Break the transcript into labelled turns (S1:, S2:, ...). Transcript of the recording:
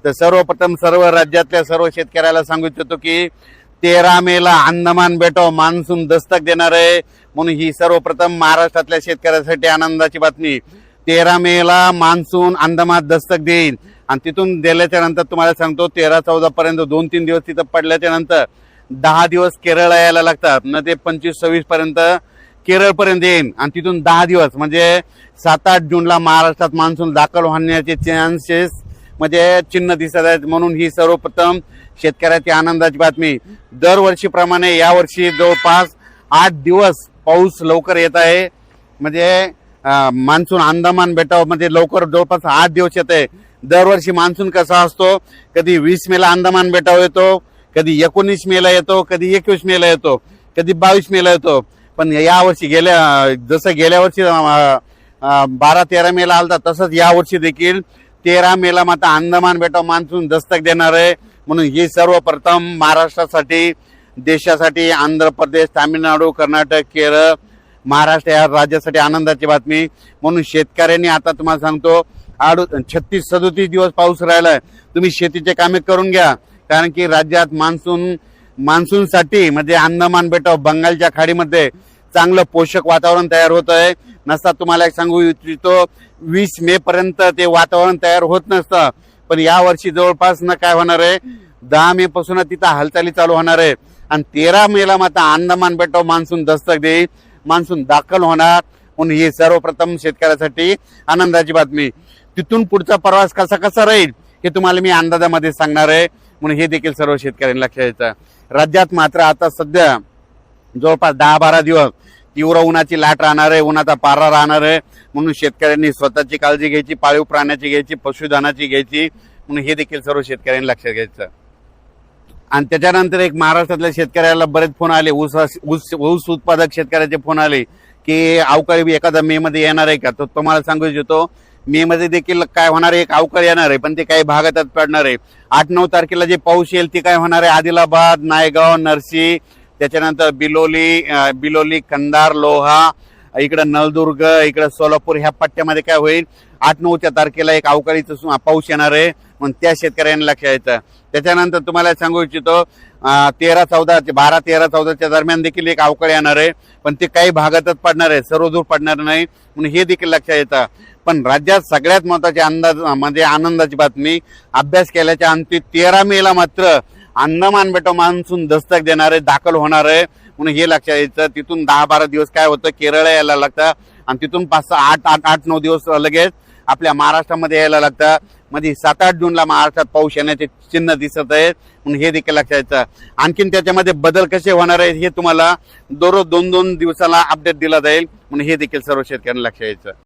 S1: तर सर्वप्रथम सर्व राज्यातल्या सर्व शेतकऱ्याला सांगू इच्छितो की 13 मेला अंदमान बेटावर मान्सून दस्तक देणार आहे, म्हणून ही सर्वप्रथम महाराष्ट्रातल्या शेतकऱ्यांसाठी आनंदाची बातमी। 13 मेला मान्सून अंदमान दस्तक देईल आणि तिथून दिल्याच्या नंतर तुम्हाला सांगतो 13-14 पर्यंत 2-3 दिवस तिथं पडल्याच्या नंतर 10 दिवस केरळला यायला लागतात न ते 25-26 पर्यंत केरळ पर्यंत येईल आणि तिथून 10 दिवस म्हणजे 7-8 जूनला महाराष्ट्रात मान्सून दाखल होण्याचे चान्सेस म्हणजे चिन्ह दिसत आहेत, म्हणून ही सर्वप्रथम शेतकऱ्याची आनंदाची बातमी। दरवर्षीप्रमाणे यावर्षी जवळपास 8 दिवस पाऊस लवकर येत आहे, म्हणजे मान्सून अंदमान बेटामध्ये लवकर जवळपास 8 दिवस येत आहे। दरवर्षी मान्सून कसा असतो, कधी 20 मेला अंदमान बेटावर येतो, कधी 19 मेला येतो, कधी 21 मेला येतो, कधी 22 मेला येतो। पण यावर्षी जसं गेल्या वर्षी 12-13 मेला आलता तसंच यावर्षी देखील 13 मेला मात्र अंदमान बेटावर मान्सून दस्तक देणार आहे, म्हणून ही सर्वप्रथम महाराष्ट्रासाठी, देशासाठी, आंध्र प्रदेश, तामिळनाडू, कर्नाटक, केरळ, महाराष्ट्र या राज्यासाठी आनंदाची बातमी। म्हणून शेतकऱ्यांनी आता तुम्हाला सांगतो 36-37 दिवस पाऊस राहिलाय, तुम्ही शेतीचे कामे करून घ्या, कारण की राज्यात मान्सूनसाठी म्हणजे अंदमान बेटावर बंगालच्या खाडीमध्ये चांगलं पोषक वातावरण तयार होत आहे। नसता तुम्हाला एक सांगू इच्छितो 20 मे पर्यंत ते वातावरण तयार होत नसतं, पण या वर्षी जवळपास न काय होणार आहे 10 मे पासून तिथं हालचाली चालू होणार आहे आणि 13 मेला मात्र अंदमान बेटावर मान्सून दस्तक देईल, मान्सून दाखल होणार, म्हणून ही सर्वप्रथम शेतकऱ्यासाठी आनंदाची बातमी। तिथून पुढचा प्रवास कसा राहील हे तुम्हाला मी अंदाजामध्ये सांगणार आहे, म्हणून हे देखील सर्व शेतकऱ्यांनी लक्षात घ्यायचं। राज्यात मात्र आता सध्या जवळपास 10-12 दिवस तीव्र उन्हाची लाट राहणार आहे, उन्हाचा पारा राहणार आहे, म्हणून शेतकऱ्यांनी स्वतःची काळजी घ्यायची, पाळीव प्राण्याची घ्यायची, पशुधनाची घ्यायची, म्हणून हे देखील सर्व शेतकऱ्यांनी लक्षात घ्यायचं। आणि त्याच्यानंतर एक महाराष्ट्रातल्या शेतकऱ्याला बरेच फोन आले, ऊस उत्पादक शेतकऱ्याचे फोन आले की अवकाळी एखादा मे मध्ये येणार आहे का, तर तुम्हाला सांगू इच्छितो मे मध्ये देखील काय होणार आहे, एक अवकाळी येणार आहे, पण ते काही भागातच पडणार आहे। 8-9 तारखेला जे पाऊस येईल ते काय होणार आहे, आदिलाबाद, नायगाव, नरसी, त्याच्यानंतर बिलोली, कंधार, लोहा, इकडे नळदुर्ग, इकडे सोलापूर ह्या पट्ट्यामध्ये काय होईल 8-9 तारखेला एक अवकाळीचा पाऊस येणार आहे, म्हणून त्या शेतकऱ्यांना लक्षात यायचं। त्याच्यानंतर तुम्हाला सांगू इच्छितो 12-13 दरम्यान देखील एक अवकाळी येणार आहे, पण ते काही भागातच पडणार आहे, सर्वदूर पडणार नाही, म्हणून हे देखील लक्षात येतं। पण राज्यात सगळ्यात महत्वाची म्हणजे आनंदाची बातमी, अभ्यास केल्याच्या अंती 13 मेला मात्र अंदमान बेटावर मान्सून दस्तक देणार आहे, दाखल होणार आहे, म्हणून हे लक्षात यायचं। तिथून 10-12 दिवस काय होतं केरळ यायला लागतं आणि तिथून 5-8-9 दिवस लगेच आपल्या महाराष्ट्रामध्ये यायला लागतं, म्हणजे 7-8 जूनला महाराष्ट्रात पाऊस येण्याचे चिन्ह दिसत आहेत, म्हणून हे देखील लक्षात यायचं। आणखीन त्याच्यामध्ये बदल कसे होणार आहेत हे तुम्हाला दररोज 2-2 दिवसाला अपडेट दिला जाईल, म्हणून हे देखील सर्व शेतकऱ्यांना लक्षात यायचं।